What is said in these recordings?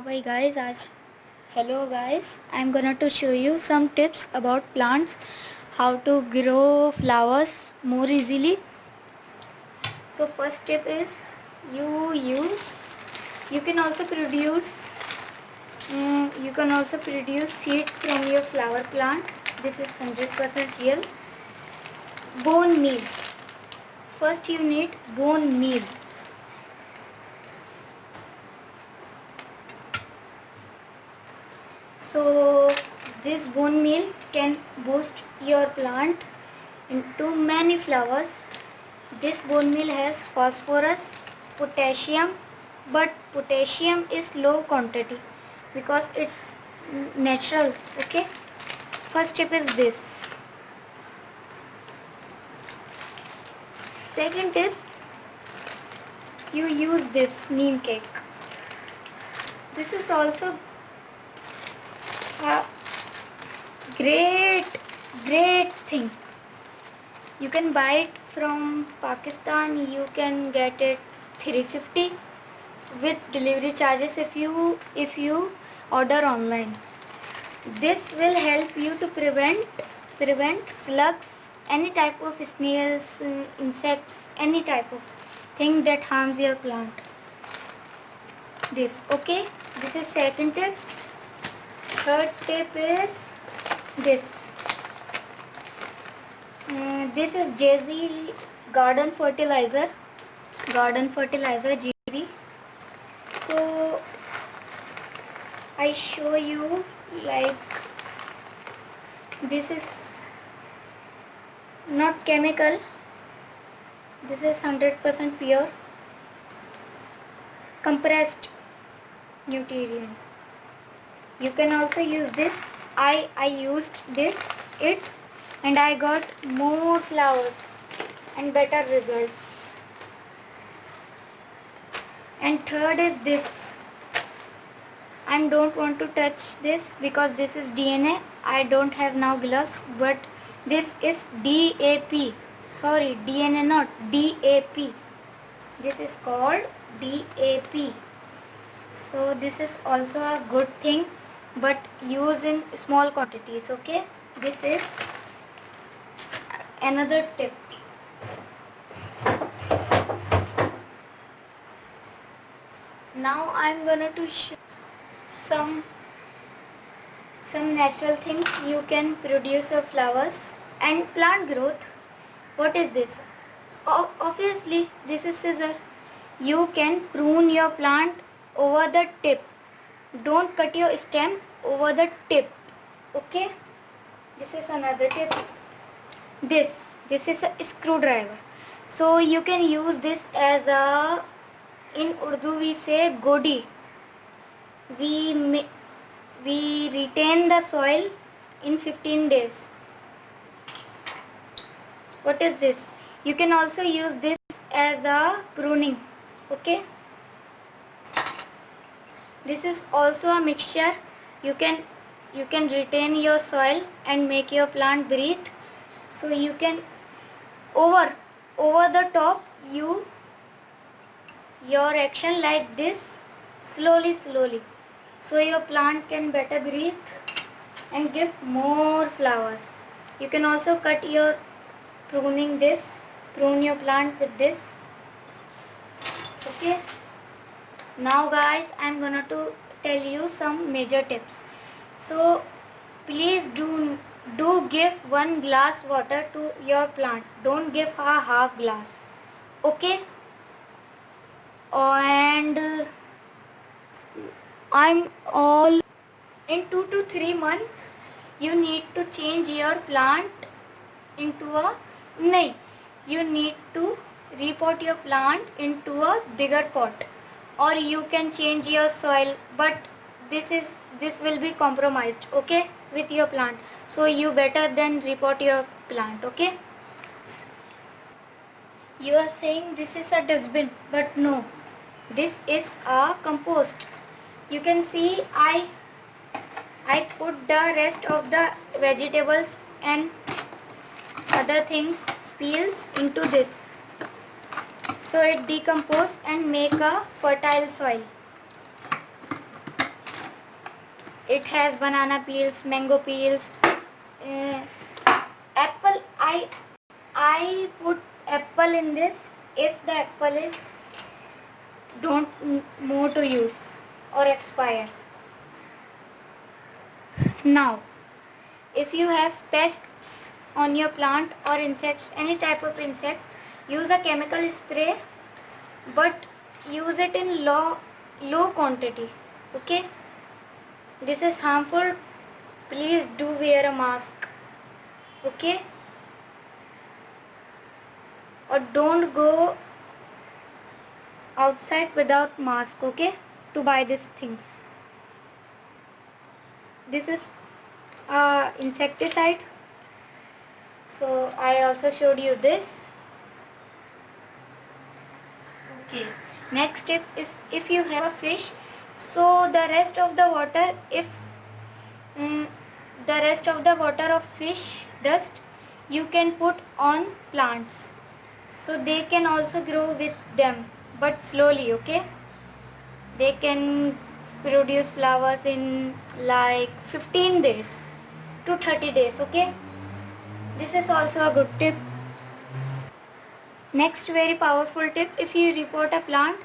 Hi guys, hello guys. I'm gonna to show you some tips about plants, how to grow flowers more easily. So first tip is you use. You can also produce. You can also produce seed from your flower plant. This is 100% real. Bone meal. First you need bone meal. So this bone meal can boost your plant into many flowers. This bone meal has phosphorus, potassium, but potassium is low quantity because it's natural. Okay. First tip is this. Second tip, you use this neem cake. This is also a great thing. You can buy it from Pakistan. You can get it 350 with delivery charges if you order online. This will help you to prevent slugs, any type of snails, insects, any type of thing that harms your plant. This okay. This is second tip. Third tip is this. This is JZ garden fertilizer. Garden fertilizer JZ. So I show you like this is not chemical. This is 100% pure compressed nutrient. You can also use this. I used it and I got more flowers and better results. And third is this. I don't want to touch this because this is DNA. I don't have now gloves, but this is DAP. Sorry, DNA not DAP. This is called DAP. So this is also a good thing, but use in small quantities. Okay. This is another tip. Now I'm gonna to show some natural things you can produce your flowers and plant growth. What is this? Obviously this is scissor. You can prune your plant over the tip. Don't cut your stem over the tip. Okay. This is another tip. This is a screwdriver. So you can use this as a, in Urdu we say godi. We retain the soil in 15 days. What is this? You can also use this as a pruning. Okay. This is also a mixture. You can retain your soil and make your plant breathe. So you can over the top your action like this slowly, so your plant can better breathe and give more flowers. You can also cut your prune your plant with this. Okay. Now guys, I'm gonna to tell you some major tips. So please do give 1 glass water to your plant. Don't give a half glass. Okay. And I'm all in 2 to 3 months you need to change your plant into a you need to repot your plant into a bigger pot, or you can change your soil, but this will be compromised, okay, with your plant. So you better than repot your plant. Okay. You are saying this is a dustbin, but no, this is a compost. You can see I put the rest of the vegetables and other things peels into this, so it decomposes and make a fertile soil. it has banana peels, mango peels, apple. I put apple in this if the apple is don't more to use or expire. Now, if you have pests on your plant or insects, any type of insect, use a chemical spray, but use it in low quantity. Okay, this is harmful. Please do wear a mask. Okay, or don't go outside without mask. Okay, to buy these things. This is insecticide. So I also showed you this. Okay. Next tip is, if you have a fish, so the rest of the water, if the rest of the water of fish dust, you can put on plants, so they can also grow with them, but slowly. Okay, they can produce flowers in like 15 days to 30 days. Okay, this is also a good tip. Next very powerful tip, if you repot a plant,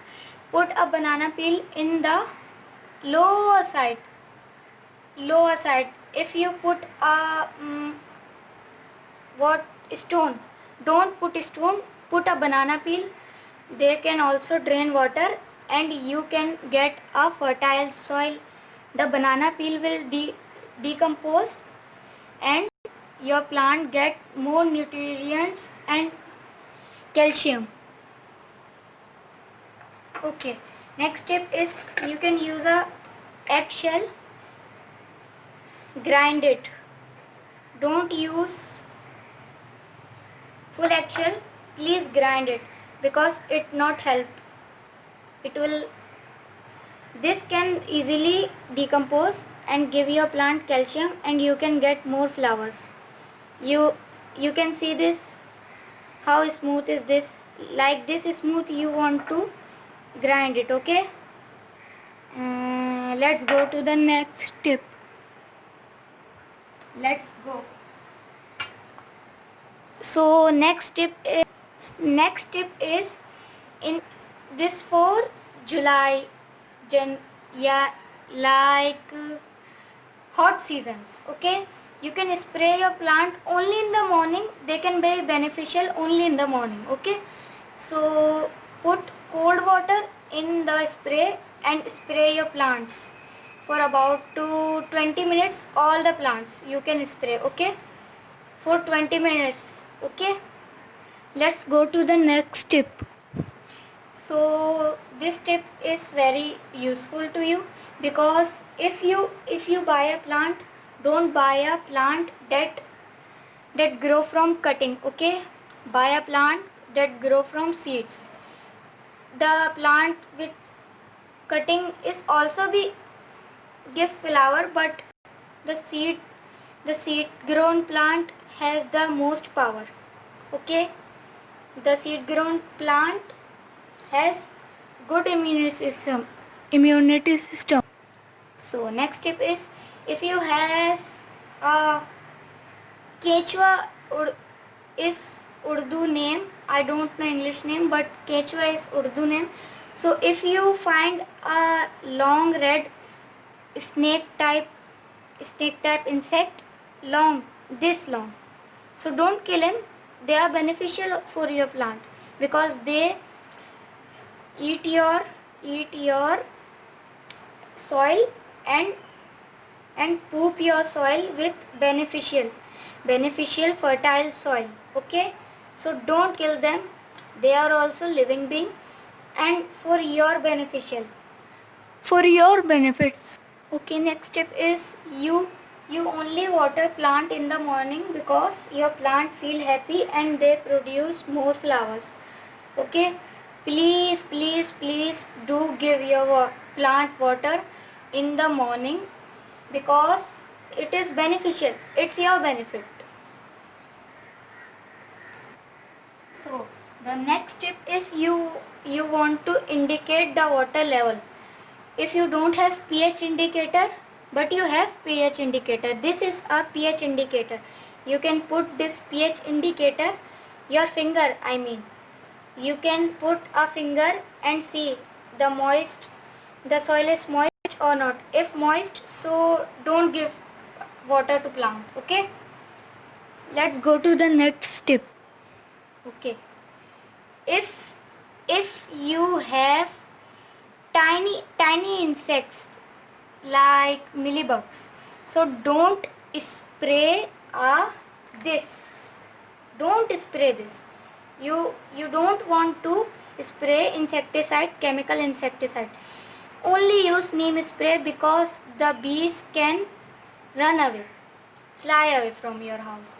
put a banana peel in the lower side. If you put a stone, don't put stone, put a banana peel. They can also drain water and you can get a fertile soil. The banana peel will decompose and your plant get more nutrients and calcium. Okay, next tip is, you can use a eggshell, grind it. Don't use full eggshell, please grind it, because it not help. This can easily decompose and give your plant calcium and you can get more flowers. You can see this, how smooth is this. Like this smooth you want to grind it. Okay, let's go to the next tip. Let's go. So next tip is in this for July, like hot seasons. Okay, you can spray your plant only in the morning. They can be beneficial only in the morning. Okay, so put cold water in the spray and spray your plants for about 20 minutes. All the plants you can spray. Okay, for 20 minutes. Okay, let's go to the next tip. So this tip is very useful to you, because if you buy a plant, don't buy a plant that grow from cutting. Okay, buy a plant that grow from seeds. The plant with cutting is also be give flower, but the seed grown plant has the most power. Okay, the seed grown plant has good immunity system. So next tip is, if you has a Quechua is Urdu name, I don't know English name, but Quechua is Urdu name. So if you find a long red snake type insect, this long, so don't kill him. They are beneficial for your plant, because they eat your soil and poop your soil with beneficial fertile soil. Okay, so don't kill them. They are also living being and for your benefits. Okay, next tip is, you only water plant in the morning, because your plant feel happy and they produce more flowers. Okay, please do give your plant water in the morning, because it is beneficial. It's your benefit. So the next tip is, you want to indicate the water level. If you don't have pH indicator, but you have pH indicator. This is a pH indicator. You can put this pH indicator, your finger I mean, you can put a finger and see the soil is moist or not. If moist, so don't give water to plant. Okay, let's go to the next tip. Okay, if you have tiny insects like mealybugs, so don't spray this don't spray this. You don't want to spray chemical insecticide. Only use neem spray, because the bees can run away, fly away from your house.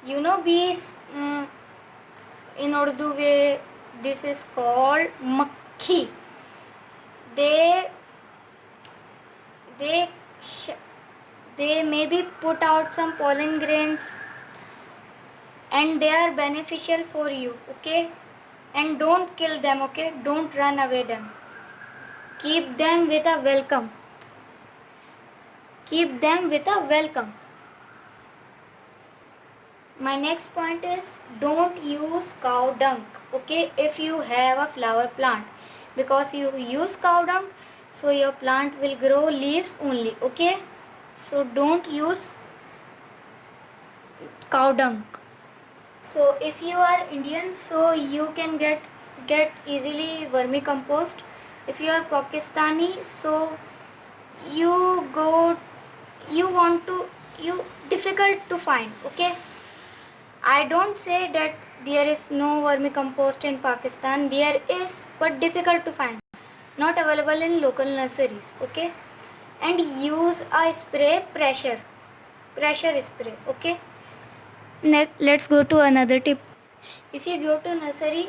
You know bees, in Urdu way this is called makhi. They they they maybe put out some pollen grains, and they are beneficial for you. Okay, and don't kill them. Okay, don't run away them. Keep them with a welcome. Keep them with a welcome. My next point is, don't use cow dung. Okay, if you have a flower plant, because you use cow dung, so your plant will grow leaves only. Okay, so don't use cow dung. So if you are Indian, so you can get easily vermicompost. If you are Pakistani, so you go you want to you difficult to find. Okay, I don't say that there is no vermicompost in Pakistan. There is, but difficult to find. Not available in local nurseries. Okay, and use a spray pressure spray. Okay. Next, let's go to another tip. If you go to nursery,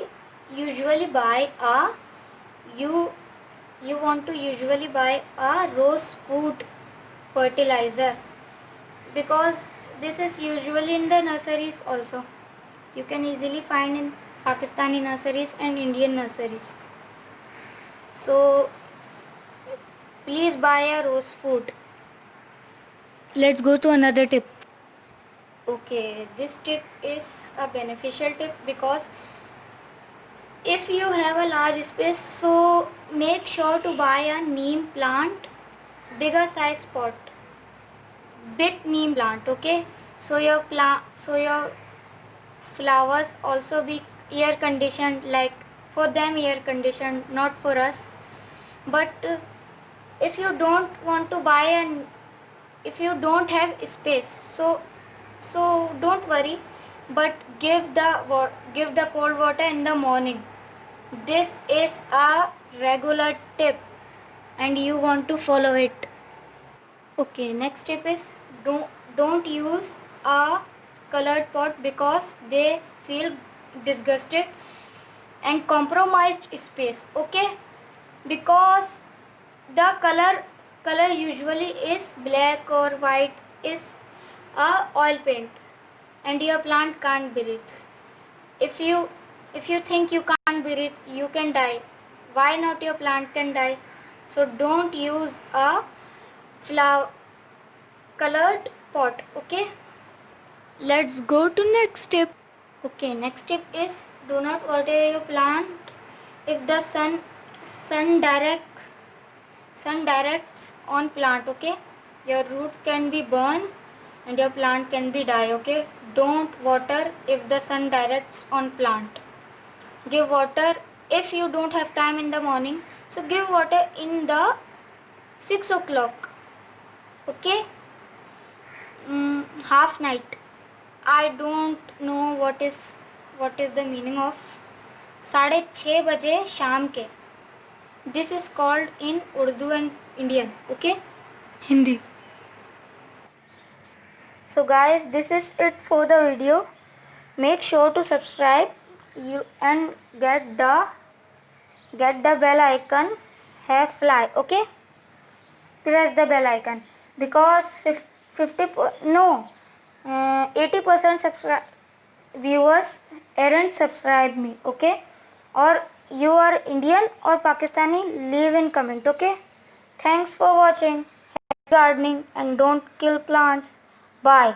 usually buy a you you want to usually buy a rose food fertilizer, because this is usually in the nurseries also. You can easily find in Pakistani nurseries and Indian nurseries. So please buy a rose food. Let's go to another tip. Okay, this tip is a beneficial tip, because if you have a large space, so make sure to buy a neem plant, bigger size pot, big neem plant. Okay, so your flowers also be air conditioned, like for them air conditioned, not for us. But if you don't want to buy an if you don't have space, so don't worry, but give the cold water in the morning. This is a regular tip and you want to follow it. Okay, next tip is, don't use a colored pot, because they feel disgusted and compromised space. Okay, because the color usually is black or white, is a oil paint, and your plant can't breathe. If you think you can't breathe, you can die. Why not your plant can die? So don't use a flower colored pot. Okay, let's go to next tip. Okay, next tip is, do not water your plant if the sun directs on plant. Okay, your root can be burned and your plant can be die. Okay, don't water if the sun directs on plant. Give water if you don't have time in the morning, so give water in the 6 o'clock. Okay, half night. I don't know what is the meaning of 6:30 बजे शाम के. This is called in Urdu and Indian. Okay, Hindi. So guys, this is it for the video. Make sure to subscribe you and get the bell icon. Have fly. Okay, press the bell icon, because 80% viewers aren't subscribe me. Okay, or you are Indian or Pakistani, leave in comment. Okay, thanks for watching. gardening and don't kill plants by